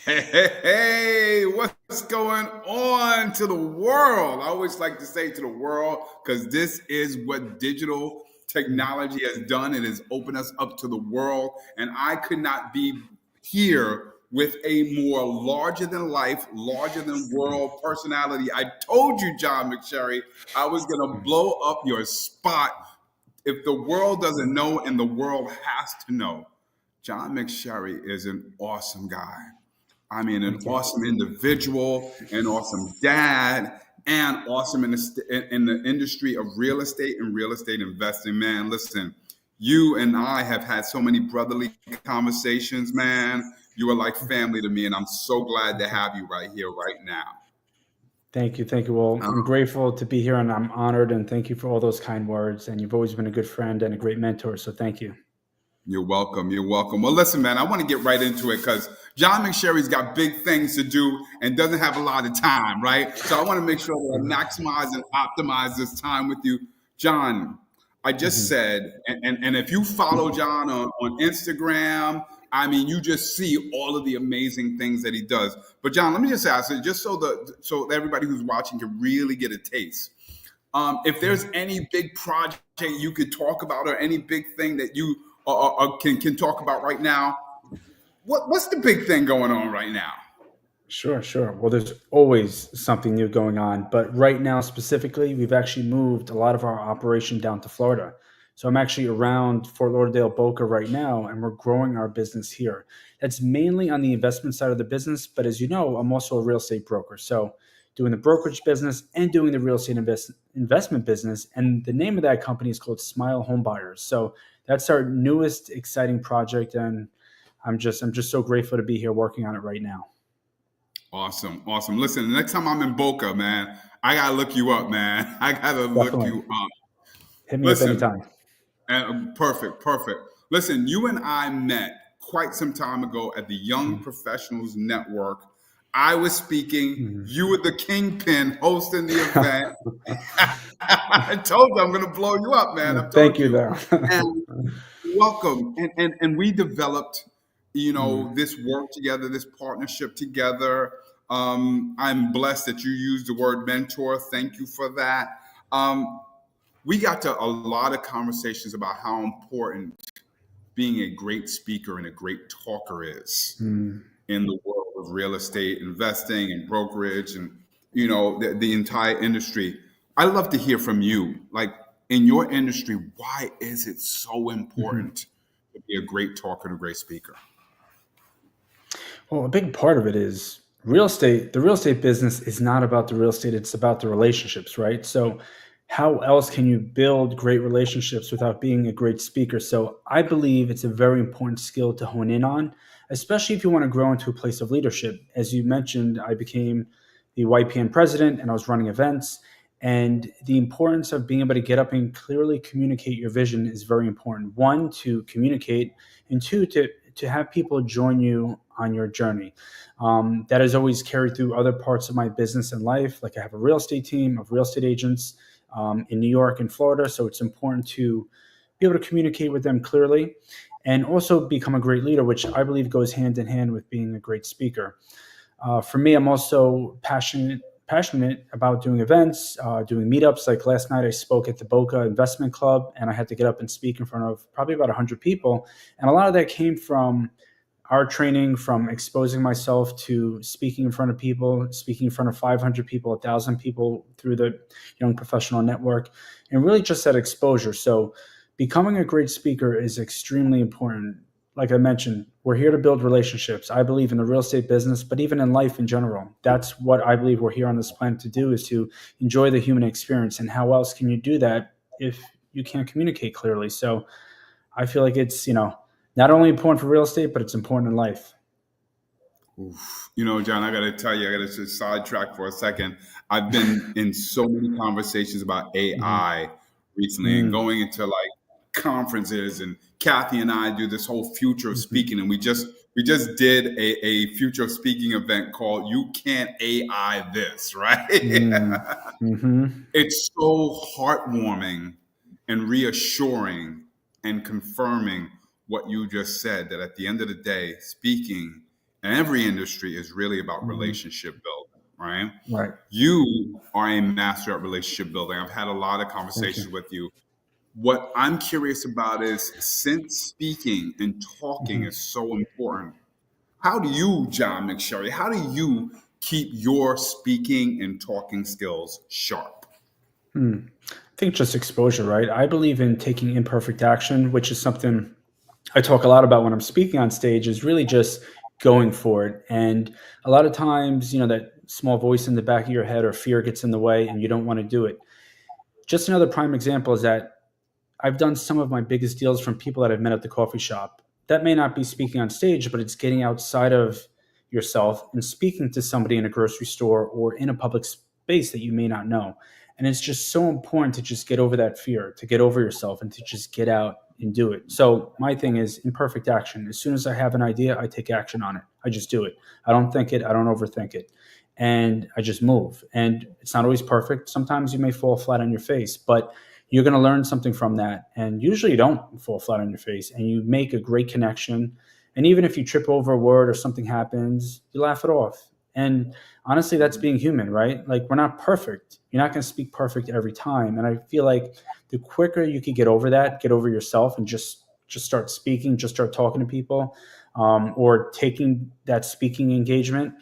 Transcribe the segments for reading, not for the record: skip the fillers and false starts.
Hey, what's going on to the world? I always like to say to the world because this is what digital technology has done. It has opened us up to the world. And I could not be here with a more larger than life, larger than world personality. I told you, John McSherry, I was going to blow up your spot. If the world doesn't know and the world has to know, John McSherry is an awesome guy. I mean, an Thank you. awesome individual, an awesome dad, and awesome in the industry of real estate and real estate investing. Man, listen, you and I have had so many brotherly conversations, man. You are like family to me, and I'm so glad to have you right here, right now. Thank you. Thank you. Well, Uh, I'm grateful to be here and I'm honored and thank you for all those kind words. And you've always been a good friend and a great mentor. So thank you. You're welcome. You're welcome. Well, listen, man, I want to get right into it because John McSherry's got big things to do and doesn't have a lot of time, right? So I want to make sure that I maximize and optimize this time with you. John, I just Mhm. said, and if you follow John on Instagram, I mean, you just see all of the amazing things that he does. But John, let me just ask you, just so everybody who's watching can really get a taste. If there's any big project you could talk about, or any big thing that you can talk about right now, what's the big thing going on right now? Sure, sure. Well, there's always something new going on. But right now, specifically, we've actually moved a lot of our operation down to Florida. So I'm actually around Fort Lauderdale, Boca right now, and we're growing our business here. That's mainly on the investment side of the business. But as you know, I'm also a real estate broker. So doing the brokerage business and doing the real estate investment business. And the name of that company is called Smile Home Buyers. So that's our newest exciting project. And I'm just so grateful to be here working on it right now. Awesome, awesome. Listen, the next time I'm in Boca, man, I gotta look you up, man. I gotta look Definitely. you up. Hit me up Listen, anytime. perfect, perfect. Listen, you and I met quite some time ago at the Young Mhm. Professionals Network. I was speaking. Mhm. You were the kingpin hosting the event. I told you I'm going to blow you up, man. I've Thank told you, you. though. And welcome. And we developed, Mm. this work together, this partnership together. I'm blessed that you used the word mentor. Thank you for that. Um, we got to a lot of conversations about how important being a great speaker and a great talker is Mm. in the world of real estate investing and brokerage and the entire industry. I'd love to hear from you, like, in your industry, why is it so Mhm. important to be a great talker and a great speaker? Well, a big part of it is real estate. The real estate business is not about the real estate, it's about the relationships, right? So, how else can you build great relationships without being a great speaker? So, I believe it's a very important skill to hone in on, especially if you want to grow into a place of leadership. As you mentioned, I became the YPN president and I was running events. And the importance of being able to get up and clearly communicate your vision is very important. One, to communicate, and two, to have people join you on your journey. That has always carried through other parts of my business and life. Like I have a real estate team of real estate agents in New York and Florida. So it's important to be able to communicate with them clearly and also become a great leader, which I believe goes hand in hand with being a great speaker. For me, I'm also passionate about doing events, doing meetups. Like last night, I spoke at the Boca Investment Club, and I had to get up and speak in front of probably about 100 people, and a lot of that came from our training, from exposing myself to speaking in front of people, speaking in front of 500 people, 1,000 people through the Young Professional Network, and really just that exposure. So, becoming a great speaker is extremely important. Like I mentioned, we're here to build relationships. I believe in the real estate business, but even in life in general. That's what I believe we're here on this planet to do, is to enjoy the human experience. And how else can you do that if you can't communicate clearly? So I feel like it's, not only important for real estate, but it's important in life. Oof. John, I got to tell you, I got to just sidetrack for a second. I've been in so many conversations about Mhm. AI recently and Mm. going into like conferences, and Kathy and I do this whole future of Mhm. speaking, and we just did a future of speaking event called "You Can't AI This," right? Mm. Mhm. It's so heartwarming and reassuring and confirming what you just said, that at the end of the day, speaking and every industry is really about Mhm. relationship building, right? Right. You are a master at relationship building. I've had a lot of Thank you. conversations with you. What I'm curious about is, since speaking and talking Mhm. is so important, how do you, John McSherry, how do you keep your speaking and talking skills sharp? Hmm. I think just exposure, right? I believe in taking imperfect action, which is something I talk a lot about when I'm speaking on stage, is really just going for it. And a lot of times, that small voice in the back of your head or fear gets in the way and you don't want to do it. Just another prime example is that I've done some of my biggest deals from people that I've met at the coffee shop. That may not be speaking on stage, but it's getting outside of yourself and speaking to somebody in a grocery store or in a public space that you may not know. And it's just so important to just get over that fear, to get over yourself and to just get out and do it. So my thing is imperfect action. As soon as I have an idea, I take action on it. I just do it. I don't think it, I don't overthink it. And I just move. And it's not always perfect. Sometimes you may fall flat on your face, but you're going to learn something from that. And usually you don't fall flat on your face and you make a great connection. And even if you trip over a word or something happens, you laugh it off. And honestly, that's being human, right? Like, we're not perfect. You're not going to speak perfect every time. And I feel like the quicker you can get over that, get over yourself, and just start speaking, just start talking to people, or taking that speaking engagement,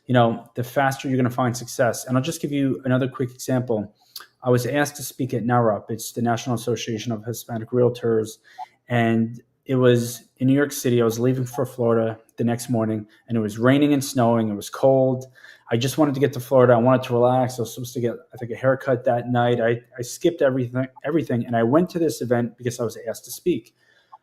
the faster you're going to find success. And I'll just give you another quick example. I was asked to speak at NARUP. It's the National Association of Hispanic Realtors. And it was in New York City. I was leaving for Florida the next morning, and it was raining and snowing. It was cold. I just wanted to get to Florida. I wanted to relax. I was supposed to get, I think, a haircut that night. I skipped everything, and I went to this event because I was asked to speak.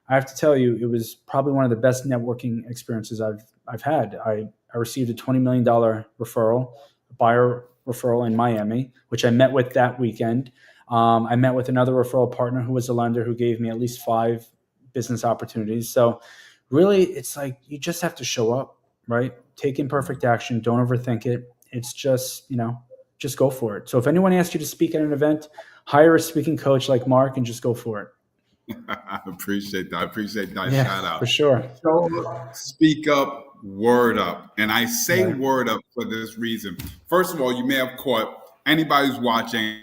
I have to tell you, it was probably one of the best networking experiences I've had. I received a $20 million referral, a buyer referral in Miami, which I met with that weekend. I met with another referral partner who was a lender who gave me at least 5 business opportunities. So really, it's like you just have to show up, right? Take imperfect action. Don't overthink it. It's just go for it. So if anyone asks you to speak at an event, hire a speaking coach like Mark and just go for it. I appreciate that. I appreciate that Yeah, shout out. for sure. Show up, speak up, word up. And I say Right. word up for this reason. First of all, you may have caught, anybody who's watching,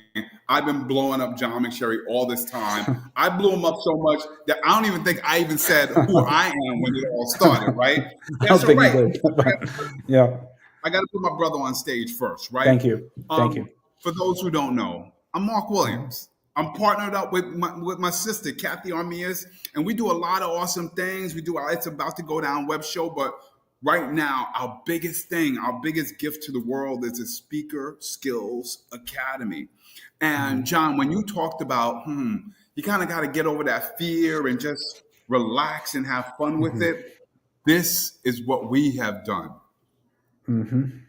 I've been blowing up John McSherry all this time. I blew him up so much that I don't even think I even said who I am when it all started, right? I That's don't all think you right. did, but yeah. I got to put my brother on stage first, right? Thank you. Thank you. For those who don't know, I'm Mark Mhm. Williams. I'm partnered up with my sister Kathy Armias, and we do a lot of awesome things. We do our It's About to Go Down web show, but right now our biggest thing, our biggest gift to the world is a Speaker Skills Academy. And Mhm. John, when you talked about, you kind of got to get over that fear and just relax and have fun with Mhm. it. This is what we have done. Mhm.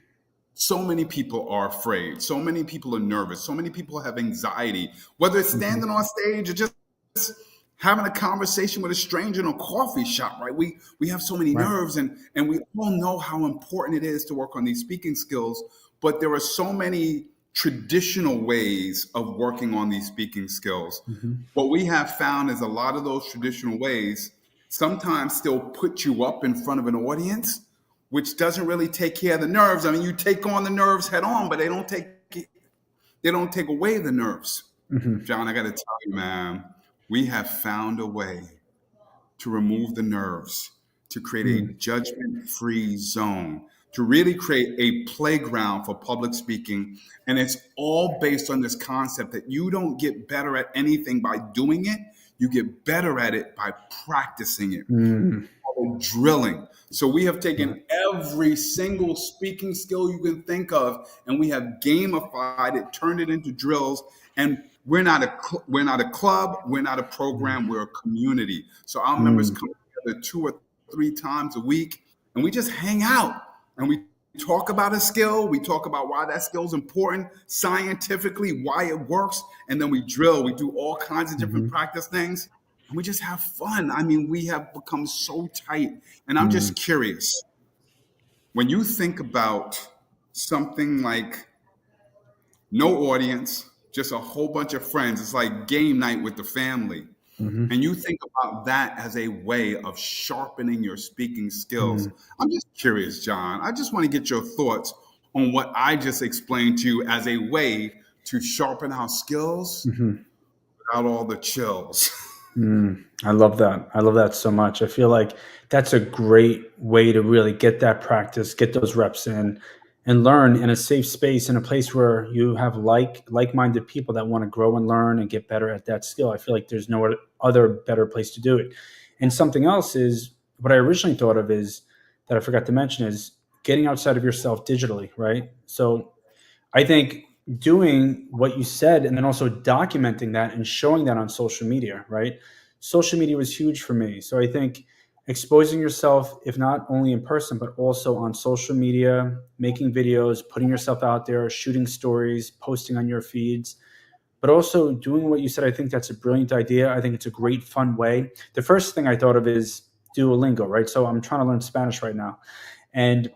So many people are afraid. So many people are nervous. So many people have anxiety, whether it's Mhm. standing on stage or just having a conversation with a stranger in a coffee shop, right? We have so many Right. nerves, and we all know how important it is to work on these speaking skills, but there are so many traditional ways of working on these speaking skills. Mhm. What we have found is a lot of those traditional ways sometimes still put you up in front of an audience, which doesn't really take care of the nerves. I mean, you take on the nerves head on, but they don't take away the nerves. Mhm. John, I got to tell you, man, we have found a way to remove the nerves, to create a Mm. judgment free zone, to really create a playground for public speaking. And it's all based on this concept that you don't get better at anything by doing it, you get better at it by practicing it, Mm. drilling. So we have Right. taken every single speaking skill you can think of, and we have gamified it, turned it into drills. And we're not a club, we're not a program, Mm. we're a community. So our members Mm. come together 2 or 3 times a week, and we just hang out and we talk about a skill. We talk about why that skill is important scientifically, why it works, and then we drill. We do all kinds of different Mhm. practice things, and we just have fun. I mean, we have become so tight. And I'm Mm. just curious, when you think about something like no audience, just a whole bunch of friends, it's like game night with the family. Hmm. and you think about that as a way of sharpening your speaking skills. Mm, I'm just curious, John. I just want to get your thoughts on what I just explained to you as a way to sharpen our skills mhm. without all the chills. I love that. I love that so much. I feel like that's a great way to really get that practice, get those reps in, and learn in a safe space, in a place where you have like-minded people that want to grow and learn and get better at that skill. I feel like there's no other better place to do it. And something else is what I originally thought of is that I forgot to mention is getting outside of yourself digitally, right? So I think doing what you said and then also documenting that and showing that on social media, right? Social media was huge for me. So I think exposing yourself, if not only in person, but also on social media, making videos, putting yourself out there, shooting stories, posting on your feeds, but also doing what you said. I think that's a brilliant idea. I think it's a great, fun way. The first thing I thought of is Duolingo, right? So I'm trying to learn Spanish right now. And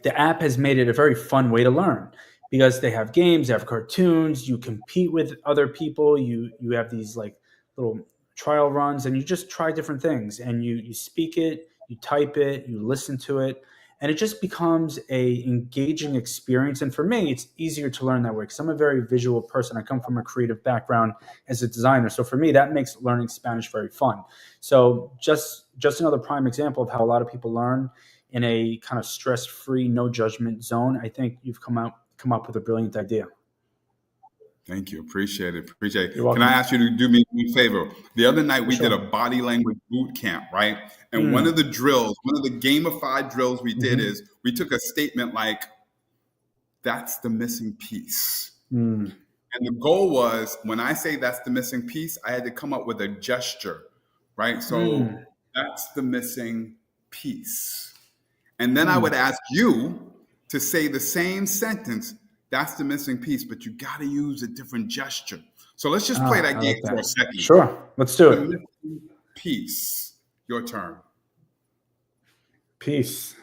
the app has made it a very fun way to learn because they have games, they have cartoons, you compete with other people, you have these like little trial runs and you just try different things and you speak it, you type it, you listen to it, and it just becomes a engaging experience. And for me, it's easier to learn that way because I'm a very visual person. I come from a creative background as a designer. So for me, that makes learning Spanish very fun. So just another prime example of how a lot of people learn in a kind of stress-free, no judgment zone. I think you've come up with a brilliant idea. Thank you. Appreciate it. Appreciate You're it. Can I welcome. ask you to do me a favor? The other night For we did a sure. body language boot camp, right? And one of Mm, the drills, one of the gamified drills we did hmm. is we took a statement like, that's the missing piece. Mm, And the goal was when I say that's the missing piece, I had to come up with a gesture, right? So mm, that's the missing piece. And then I would mm. ask you to say the same sentence. That's the missing piece, but you got to use a different gesture. So let's just play Ah, that I game like for a that. second. Sure, let's do The it. missing piece. Your turn. Peace.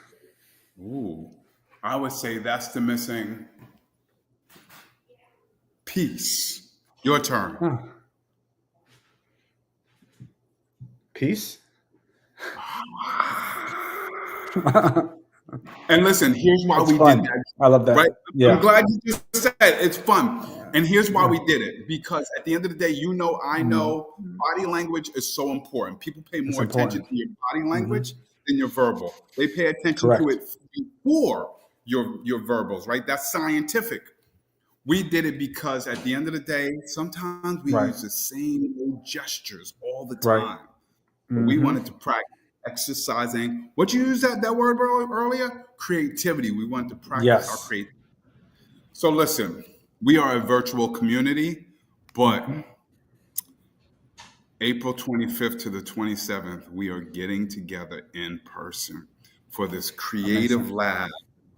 Ooh, I would say that's the missing piece. Your turn. Ah, peace. And listen, here's why It's we did fun. that, I love right? that. I'm Yeah. glad you just said it. It's fun. And here's why Yeah. we did it. Because at the end of the day, I Mm, know body language is so important. People pay it's more attention important. to your body Hmm. language than your verbal. They pay attention to Correct. it before your verbals, right? That's scientific. We did it because at the end of the day, sometimes we Right. use the same old gestures all the Right. time. But we Hmm. wanted to practice exercising. What you used that word earlier? Creativity. We wanted to practice our Yes. creativity. So listen, we are a virtual community, but Hmm. April 25th to the 27th, we are getting together in person for this creative Amazing. lab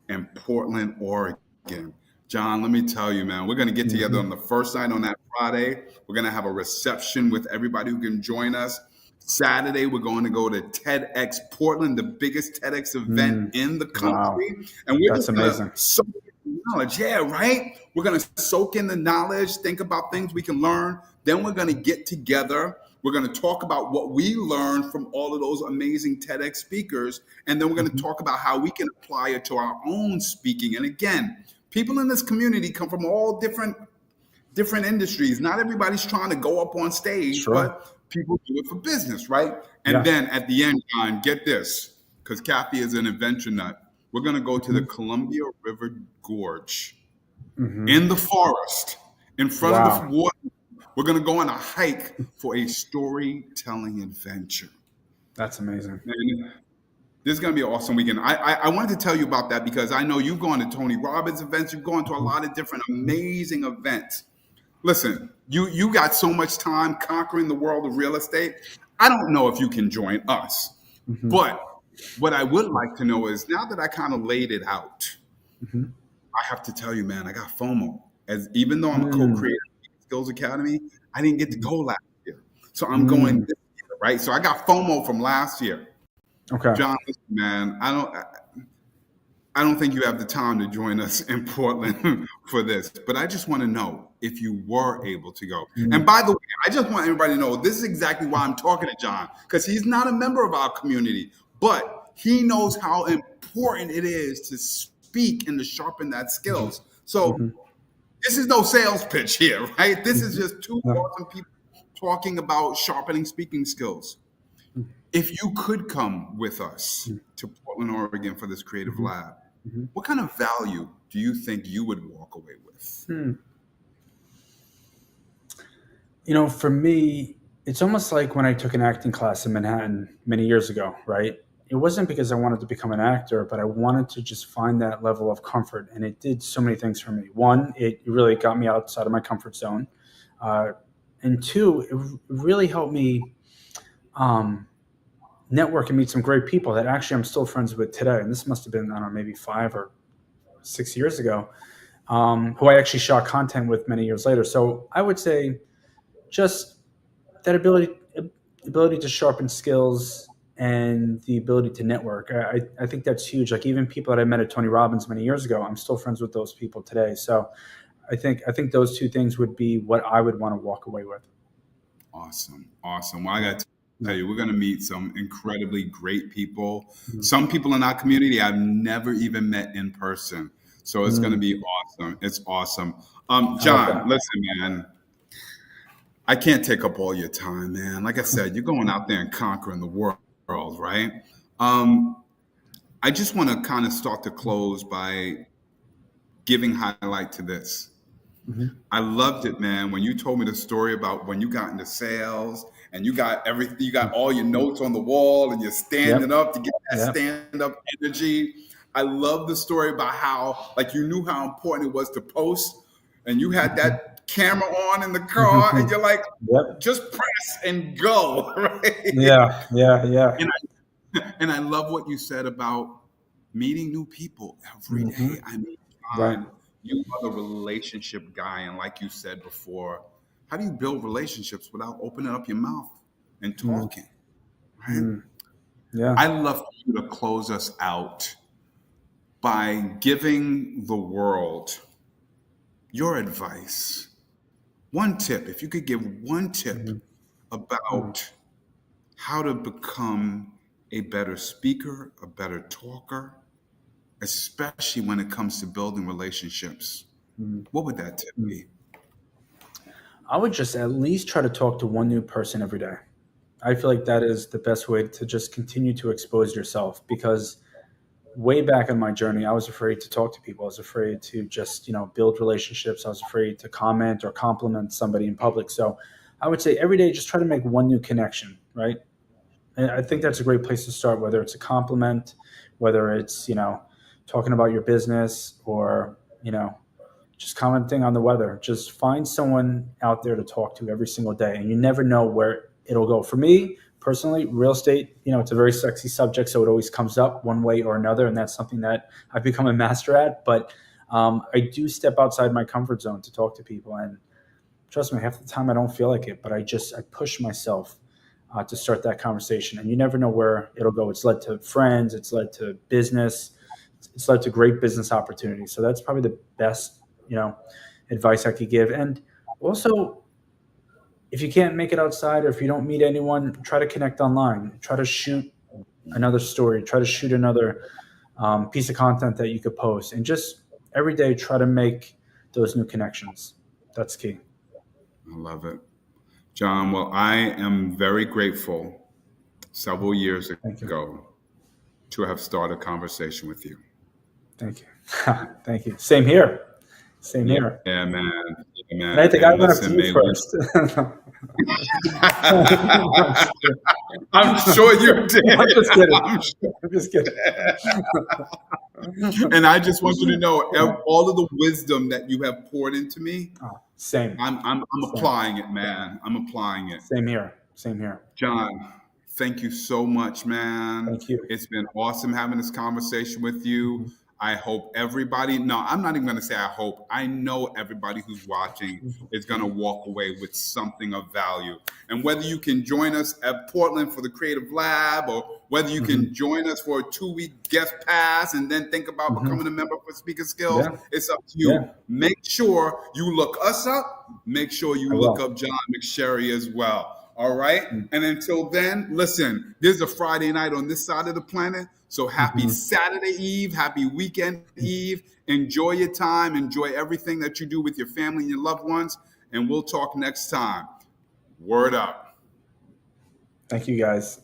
in Portland, Oregon. John, let me tell you, man, we're going to get together on Hmm. the first night on that Friday. We're going to have a reception with everybody who can join us. Saturday, we're going to go to TEDx Portland, the biggest TEDx event Mm. in the Wow. country. And we're That's just going to amazing. soak in the knowledge. Yeah, right? We're going to soak in the knowledge, think about things we can learn. Then we're going to get together. We're going to talk about what we learned from all of those amazing TEDx speakers. And then we're going to Hmm. talk about how we can apply it to our own speaking. And again, people in this community come from all different industries. Not everybody's trying to go up on stage, Sure. but people do it for business, right? And Yeah. then at the end, John, get this, because Kathy is an adventure nut. We're going to go to the Hmm. Columbia River Gorge Hmm. in the forest, in front of the Wow. water. We're going to go on a hike for a storytelling adventure. That's amazing. And this is going to be an awesome weekend. I wanted to tell you about that because I know you've gone to Tony Robbins events. You've gone to a lot of different amazing events. Listen, you got so much time conquering the world of real estate. I don't know if you can join us, Hmm. but what I would like to know is now that I kind of laid it out, Hmm. I have to tell you, man, I got FOMO. As even though I'm a Mm. co-creator of Skills Academy, I didn't get to Mhm. go last year, so I'm going Mm. this year, right? So I got FOMO from last year. Okay. John, listen, man, I don't think you have the time to join us in Portland for this, but I just want to know. if you were able to go. And Mm, by the way, I just want everybody to know this is exactly why I'm talking to John, because he's not a member of our community, but he knows how important it is to speak and to sharpen that mhm, skills. So mhm, this is no sales pitch here, right? This is mhm. just two Yeah. awesome people talking about sharpening speaking skills. If you could come with us Mhm, to Portland, Oregon for this creative mhm, lab, mhm. what kind of value do you think you would walk away with? Hmm. You know, for me, it's almost like when I took an acting class in Manhattan many years ago, right? It wasn't because I wanted to become an actor, but I wanted to just find that level of comfort. And it did so many things for me. One, it really got me outside of my comfort zone. Uh, and two, it really helped me um, network and meet some great people that actually I'm still friends with today. And this must have been, I don't know, maybe 5 or 6 years ago, who I actually shot content with many years later. So I would say just that ability to sharpen skills and the ability to network. I think that's huge. Like even people that I met at Tony Robbins many years ago, I'm still friends with those people today. So I think those two things would be what I would want to walk away with. Awesome. Awesome. Well, I Yeah. got to tell Yeah. you, we're going to meet some incredibly great people. Mhm. Some people in our community I've never even met in person. So it's going to Mm, be awesome. It's awesome. I love John, that. listen, man, I can't take up all your time, man. Like I said, you're going out there and conquering the world, right? Um, I just want to kind of start to close by giving highlight to this. Mhm. I loved it, man. When you told me the story about when you got into sales and you got everything, you got all your notes on the wall and you're Yep. standing up to get that Yep. stand up energy. I love the story about how, like, you knew how important it was to post and you had Mhm. that camera on in the car and Mhm. you're like, Yep. just press and go, right? Yeah. Yeah. Yeah. And and I love what you said about meeting new people every Hmm. day. I mean, Right. John, you are the relationship guy. And like you said before, how do you build relationships without opening up your mouth and Mm, talking? Right? mm, yeah. I love for you to close us out by giving the world your advice. One tip, if you could give one tip Mhm. Mm, about how to become a better speaker, a better talker, especially when it comes to building relationships. mm, What would that tip mm. be? I would just at least try to talk to one new person every day. I feel like that is the best way to just continue to expose yourself because way back in my journey, I was afraid to talk to people. I was afraid to just, build relationships. I was afraid to comment or compliment somebody in public. So I would say every day, just try to make one new connection, right? And I think that's a great place to start, whether it's a compliment, whether it's, talking about your business or, just commenting on the weather. Just find someone out there to talk to every single day, and you never know where it'll go. For me personally, real estate, it's a very sexy subject, so it always comes up one way or another, and that's something that I've become a master at. But I do step outside my comfort zone to talk to people, and trust me, half the time I don't feel like it, but I push myself to start that conversation, and you never know where it'll go. It's led to friends, it's led to business, it's led to great business opportunities. So that's probably the best, advice I could give. And also, if you can't make it outside or if you don't meet anyone, try to connect online. Try to shoot another story. Try to shoot another piece of content that you could post, and just every day try to make those new connections. That's key. I love it. John, well, I am very grateful several years Thank you. ago to have started a conversation with you. Thank you. Thank you. Same here. Same Yeah, here. man. Yeah, And I man. think I And went up to listen, you may we. first. I'm just kidding. I'm sure you did. I'm just kidding. I'm sure. I'm just kidding. And I just want you to know Yeah. all of the wisdom that you have poured into me. Oh, same. I'm Same. applying it, man. I'm applying it. Same here. Same here. John, thank you so much, man. Thank you. It's been awesome having this conversation with you. Mhm. I hope everybody, no, I'm not even going to say I hope. I know everybody who's watching is going to walk away with something of value. And whether you can join us at Portland for the Creative Lab, or whether you Mm-hmm. can join us for a 2-week guest pass and then think about Mm-hmm. becoming a member for Speaker Skills, Yeah. it's up to you. Yeah. Make sure you look us up. Make sure you I look will. up John McSherry as well. All right. Mm-hmm. And until then, listen, this is a Friday night on this side of the planet. So happy Saturday Eve, happy weekend Eve. Enjoy your time. Enjoy everything that you do with your family and your loved ones. And we'll talk next time. Word up. Thank you, guys.